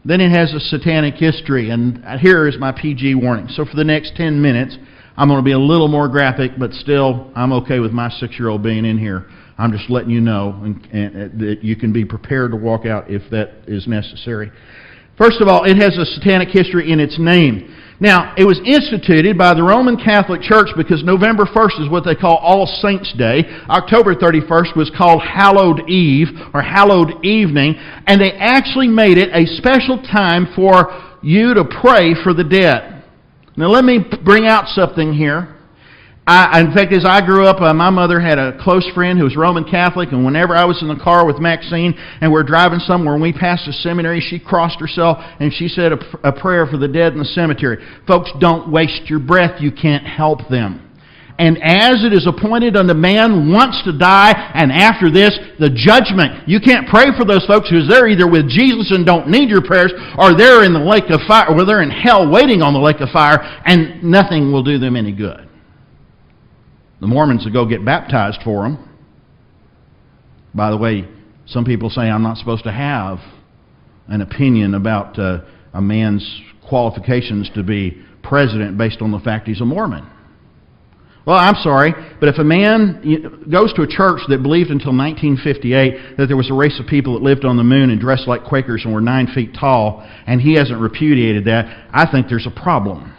Then it has a satanic history, and here is my PG warning. So for the next 10 minutes, I'm going to be a little more graphic, but still, I'm okay with my 6-year-old being in here. I'm just letting you know and that you can be prepared to walk out if that is necessary. First of all, it has a satanic history in its name. Now, it was instituted by the Roman Catholic Church because November 1st is what they call All Saints' Day. October 31st was called Hallowed Eve or Hallowed Evening, and they actually made it a special time for you to pray for the dead. Now, let me bring out something here. In fact, as I grew up, my mother had a close friend who was Roman Catholic, and whenever I was in the car with Maxine and we're driving somewhere and we passed a seminary, she crossed herself and she said a prayer for the dead in the cemetery. Folks, don't waste your breath. You can't help them. And as it is appointed unto man once to die, and after this, the judgment. You can't pray for those folks because they're either with Jesus and don't need your prayers, or they're in the lake of fire, or they're in hell waiting on the lake of fire, and nothing will do them any good. The Mormons will go get baptized for them. By the way, some people say I'm not supposed to have an opinion about a man's qualifications to be president based on the fact he's a Mormon. Well, I'm sorry, but if a man goes to a church that believed until 1958 that there was a race of people that lived on the moon and dressed like Quakers and were 9 feet tall, and he hasn't repudiated that, I think there's a problem.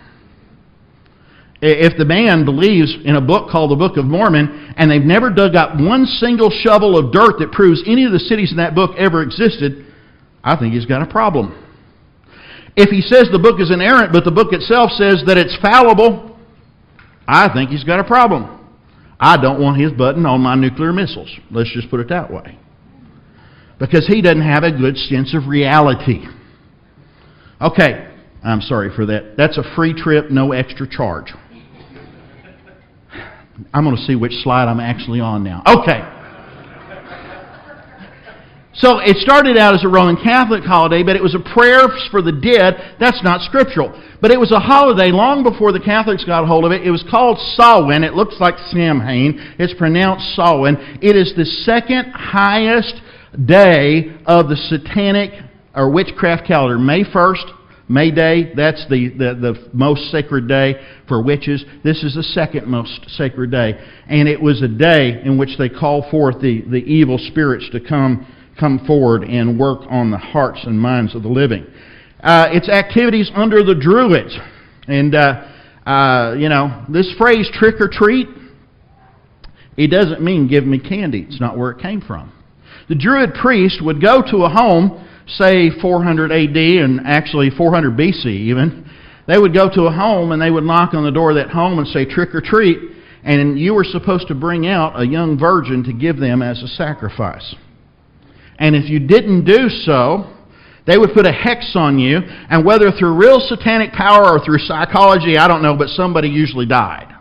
If the man believes in a book called the Book of Mormon, and they've never dug up one single shovel of dirt that proves any of the cities in that book ever existed, I think he's got a problem. If he says the book is inerrant, but the book itself says that it's fallible, I think he's got a problem. I don't want his button on my nuclear missiles. Let's just put it that way. Because he doesn't have a good sense of reality. Okay, I'm sorry for that. That's a free trip, no extra charge. I'm going to see which slide I'm actually on now. Okay. So it started out as a Roman Catholic holiday, but it was a prayer for the dead. That's not scriptural. But it was a holiday long before the Catholics got a hold of it. It was called Samhain. It looks like Samhain. It's pronounced Samhain. It is the second highest day of the satanic or witchcraft calendar. May 1st, May Day, that's the most sacred day for witches. This is the second most sacred day. And it was a day in which they call forth the evil spirits to come forward and work on the hearts and minds of the living. It's activities under the Druids. And, this phrase, trick or treat, it doesn't mean give me candy. It's not where it came from. The Druid priest would go to a home, say 400 AD and actually 400 BC even. They would go to a home and they would knock on the door of that home and say trick or treat, and you were supposed to bring out a young virgin to give them as a sacrifice. And if you didn't do so, they would put a hex on you, and whether through real satanic power or through psychology, I don't know, but somebody usually died.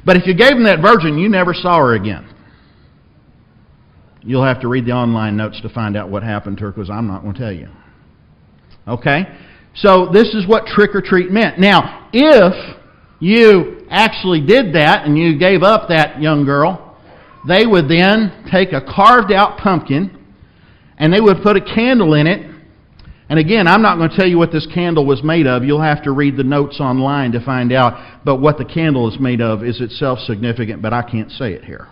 But if you gave them that virgin, you never saw her again. You'll have to read the online notes to find out what happened to her, because I'm not going to tell you. Okay? So this is what trick or treat meant. Now, if you actually did that and you gave up that young girl, they would then take a carved out pumpkin and they would put a candle in it. And again, I'm not going to tell you what this candle was made of. You'll have to read the notes online to find out. But what the candle is made of is itself significant, but I can't say it here.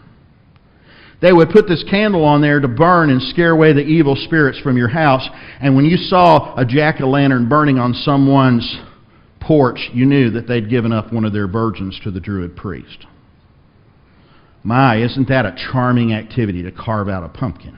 They would put this candle on there to burn and scare away the evil spirits from your house. And when you saw a jack-o'-lantern burning on someone's porch, you knew that they'd given up one of their virgins to the Druid priest. My, isn't that a charming activity to carve out a pumpkin?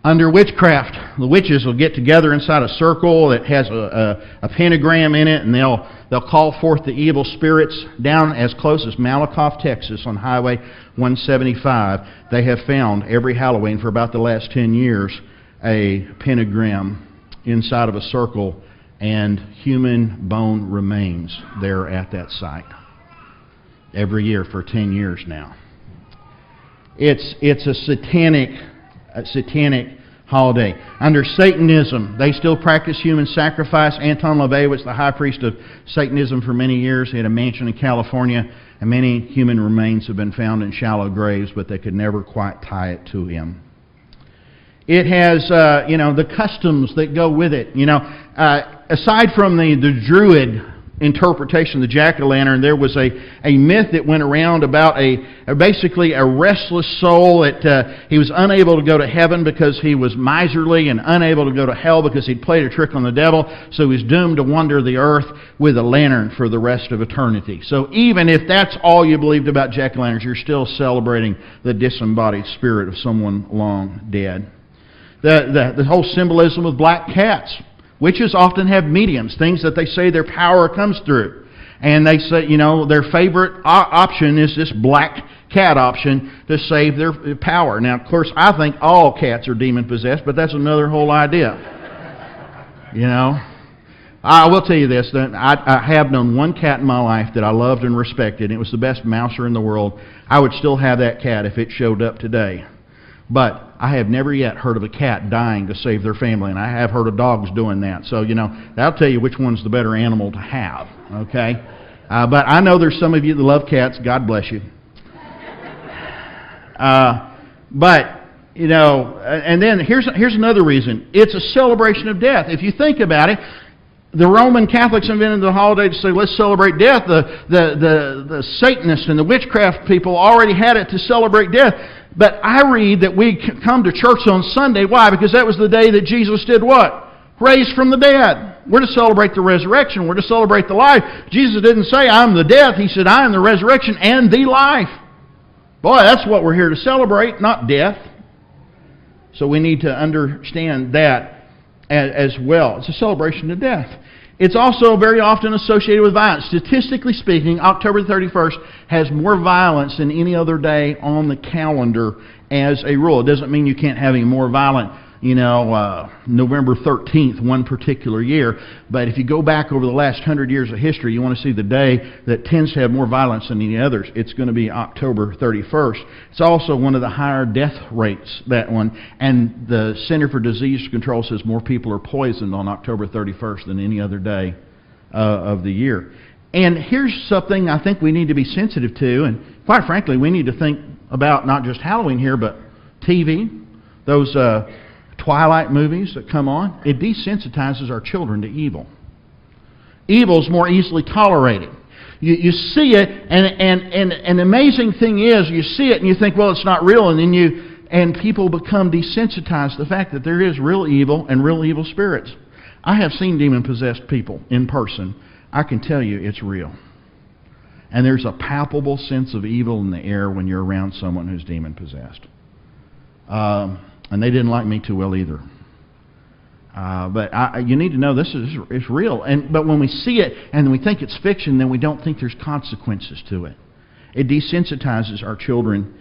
Under witchcraft, the witches will get together inside a circle that has a pentagram in it, and they'll call forth the evil spirits down as close as Malakoff, Texas, on Highway 175. They have found every Halloween for about the last 10 years a pentagram inside of a circle and human bone remains there at that site. Every year for 10 years now. It's a satanic holiday. Under Satanism, they still practice human sacrifice. Anton LaVey was the high priest of Satanism for many years. He had a mansion in California, and many human remains have been found in shallow graves, but they could never quite tie it to him. It has, the customs that go with it. Aside from the Druid interpretation of the jack-o'-lantern, there was a myth that went around about basically a restless soul that he was unable to go to heaven because he was miserly and unable to go to hell because he'd played a trick on the devil, so he was doomed to wander the earth with a lantern for the rest of eternity. So even if that's all you believed about jack-o'-lanterns, you're still celebrating the disembodied spirit of someone long dead. The whole symbolism of black cats. Witches often have mediums, things that they say their power comes through. And they say, their favorite option is this black cat option to save their power. Now, of course, I think all cats are demon-possessed, but that's another whole idea. I will tell you this, that I have known one cat in my life that I loved and respected, and it was the best mouser in the world. I would still have that cat if it showed up today. But I have never yet heard of a cat dying to save their family, and I have heard of dogs doing that. So, that'll tell you which one's the better animal to have, okay? But I know there's some of you that love cats. God bless you. And then here's another reason. It's a celebration of death. If you think about it, the Roman Catholics invented the holiday to say, let's celebrate death. The Satanists and the witchcraft people already had it to celebrate death. But I read that we come to church on Sunday. Why? Because that was the day that Jesus did what? Raised from the dead. We're to celebrate the resurrection. We're to celebrate the life. Jesus didn't say, I'm the death. He said, I am the resurrection and the life. Boy, that's what we're here to celebrate, not death. So we need to understand that as well. It's a celebration of death. It's also very often associated with violence. Statistically speaking, October 31st has more violence than any other day on the calendar as a rule. It doesn't mean you can't have any more violent, November 13th, one particular year. But if you go back over the last 100 years of history, you want to see the day that tends to have more violence than any others. It's going to be October 31st. It's also one of the higher death rates, that one. And the Center for Disease Control says more people are poisoned on October 31st than any other day of the year. And here's something I think we need to be sensitive to. And quite frankly, we need to think about not just Halloween here, but TV, those Twilight movies that come on. It desensitizes our children to evil. Evil's more easily tolerated. You see it, and the amazing thing is, you see it and you think, well, it's not real, and people become desensitized to the fact that there is real evil and real evil spirits. I have seen demon-possessed people in person. I can tell you it's real. And there's a palpable sense of evil in the air when you're around someone who's demon-possessed. And they didn't like me too well either. But you need to know this is real. But when we see it and we think it's fiction, then we don't think there's consequences to it. It desensitizes our children